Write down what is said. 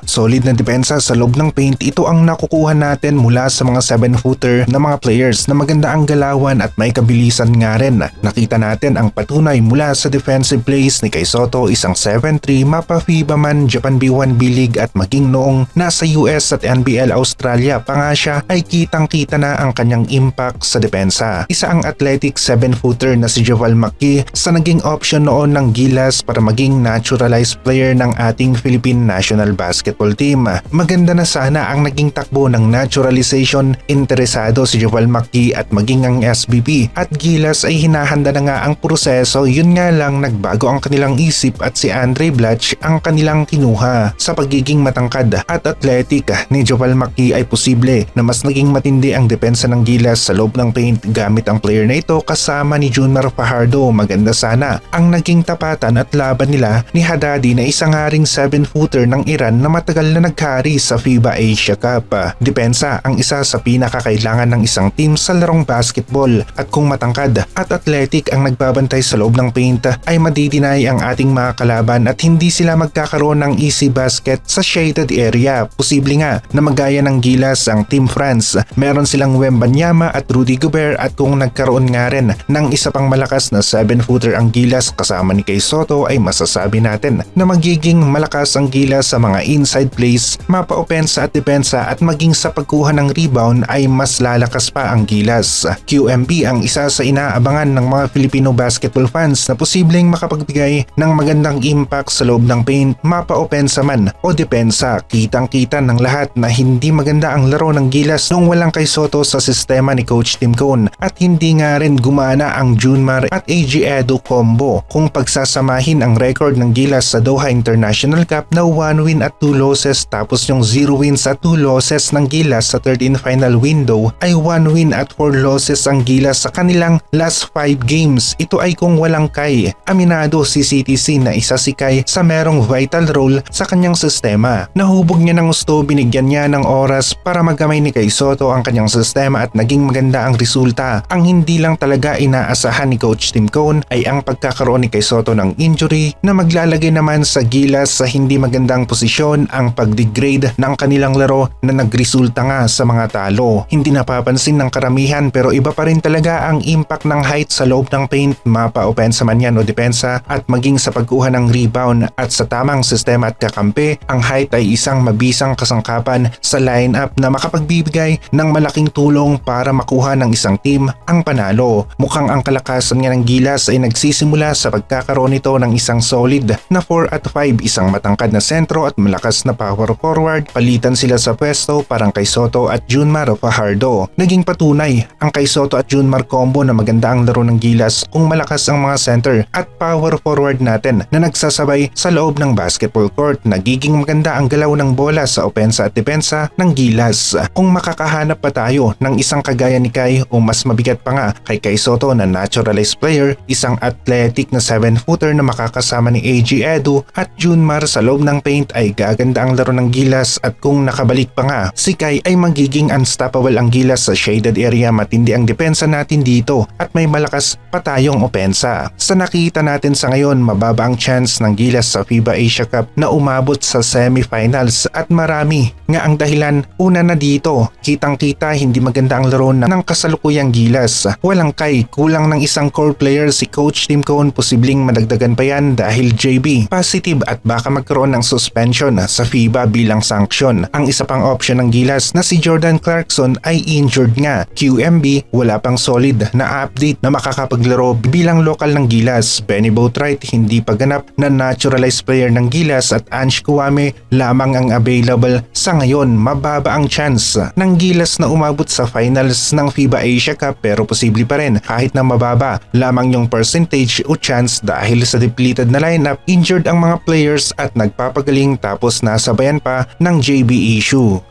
Solid na depensa sa loob ng paint, ito ang nakukuha natin mula sa mga 7-footer na mga players na maganda ang galawan at may kabilisan nga rin. Nakita natin ang patunay mula sa defensive plays ni Kai Sotto, isang 7-3 mapa FIBA man, Japan B1 B-League at maging noong nasa US at NBL Australia pa nga siya ay kitang-kita na ang kanyang impact sa depensa. Isa ang athletic 7-footer na si Javal McGee sa naging option noon ng Gilas para maging naturalized player ng ating Philippine National Basketball Team. Maganda na sana ang naging takbo ng naturalization, interesado si Javal McGee at maging ang SBP at Gilas ay hinahanda na nga ang proseso, yun nga lang nagbago ang kanilang isip at si Andre Blatch ang kanilang kinuha. Sa pagiging matangkad at athletic ni Javal McGee ay posible na mas naging matindi ang depensa ng Gilas sa loob ng paint gamit ang player na ito kasama ni Junmar Fajardo. Maganda sana ang naging tapatan at laban nila ni Haddadi na isang haring 7-footer ng Iran na matagal na nagkari sa FIBA Asia Cup. Depensa ang isa sa pinakakailangan ng isang team sa larong basketball at kung matangkad at athletic ang nagbabantay sa loob ng paint ay madidinay ang ating mga kalaban at hindi sila magkakaroon ng easy basket sa shaded area. Posible nga na magaya ng Gilas ang Team France. Meron silang Wembanyama at Rudy Gobert at kung nagkaroon nga rin ng isa pang malakas na 7-footer ang Gilas kasama ni Kai Sotto ay masasabi natin na magiging malakas ang Gilas sa mga inside plays, mapa opensa at depensa at maging sa pagkuha ng rebound ay mas lalakas pa ang Gilas. QMB ang isa sa inaabangan ng mga Filipino basketball fans na posibleng makapagbigay ng magandang impact sa loob ng paint, mapa opensa man o depensa. Kitang-kita ng lahat na hindi maganda ang laro ng Gilas nung walang Kai Sotto sa sistema ni Coach Tim Cone at hindi nga rin gumana ang Junmar at AG Edo combo. Kung pagsasamahin ang record ng Gilas sa Doha International Cup na 1 win at 2 losses tapos yung 0 wins at 2 losses ng Gilas sa 13 final window ay 1 win at 4 losses ang Gilas sa kanilang last 5 games. Ito ay kung walang Kai. Aminado si CTC na isa si Kai sa merong vital role sa kanyang sistema. Nahubog niya ng gusto, binigyan niya ng oras para magamay ni Kai Sotto ang kanyang sistema at naging maganda ang resulta. Ang hindi lang talaga inaasahan ni Coach Tim Cone ay ang pagkakaroon ni Kai Sotto ng injury na maglalagay naman sa Gilas sa hindi magandang posisyon, ang pag-degrade ng kanilang laro na nagresulta nga sa mga talo. Hindi napapansin ng karamihan pero iba pa rin talaga ang impact ng height sa loob ng paint, mapa opensa man yan o depensa at maging sa pagkuha ng rebound at sa tamang sistema at kakampi. Ang height ay isang mabisang kasangkapan sa lineup na makapagbibigay ng malaking tulong para makuha ng isang team ang panalo. Mukhang ang kalakasan nga ng Gilas ay nagsisimula sa pagkakaroon nito ng isang solid na 4 at 5, isang matangkad na sentro at malakas na power forward. Palitan sila sa pwesto parang Kai Sotto at Junmar Fajardo. Naging patunay ang Kai Sotto at Junmar combo na maganda ang laro ng Gilas kung malakas ang mga center at power forward natin na nagsasabay sa loob ng basketball court. Nagiging maganda ang galaw ng bola sa opensa at depensa ng Gilas. Kung makakahanap pa tayo ng isang kagaya ni Kai o mas mabigat pa nga kay Kai Sotto na naturalized player, isang athletic na 7-footer na makakasama ni AG Edu at Junmar sa loob ng paint ay gaganda ang laro ng Gilas at kung nakabalik pa nga si Kai ay magiging unstoppable ang Gilas sa shaded area. Matindi ang depensa natin dito at may malakas pa tayong opensa. Sa nakita natin sa ngayon, mababa ang chance ng Gilas sa FIBA Asia Cup na umabot sa semifinals at marami nga ang dahilan. Una na dito, kitang-kita hindi maganda ang laro ng kasalukuyang Gilas. Walang Kai, kulang ng isang core player si Coach Tim Cone, posibleng madagdagan pa yan dahil JB positive at baka magkaroon ng suspension sa FIBA bilang sanction. Ang isa pang option ng Gilas na si Jordan Clarkson ay injured nga. QMB wala pang solid na update na makakapaglaro bilang lokal ng Gilas. Benny Boatwright hindi pa ganap na naturalized player ng Gilas at Ange Kouame lamang ang available sa ngayon. Mababa ang chance ng Gilas na umabot sa finals ng FIBA Asia Cup pero posible pa rin kahit na mababa lamang yung percentage o chance dahil sa depleted na lineup, injured ang mga players at nagpapagaling tapos nasabayan pa ng JB issue.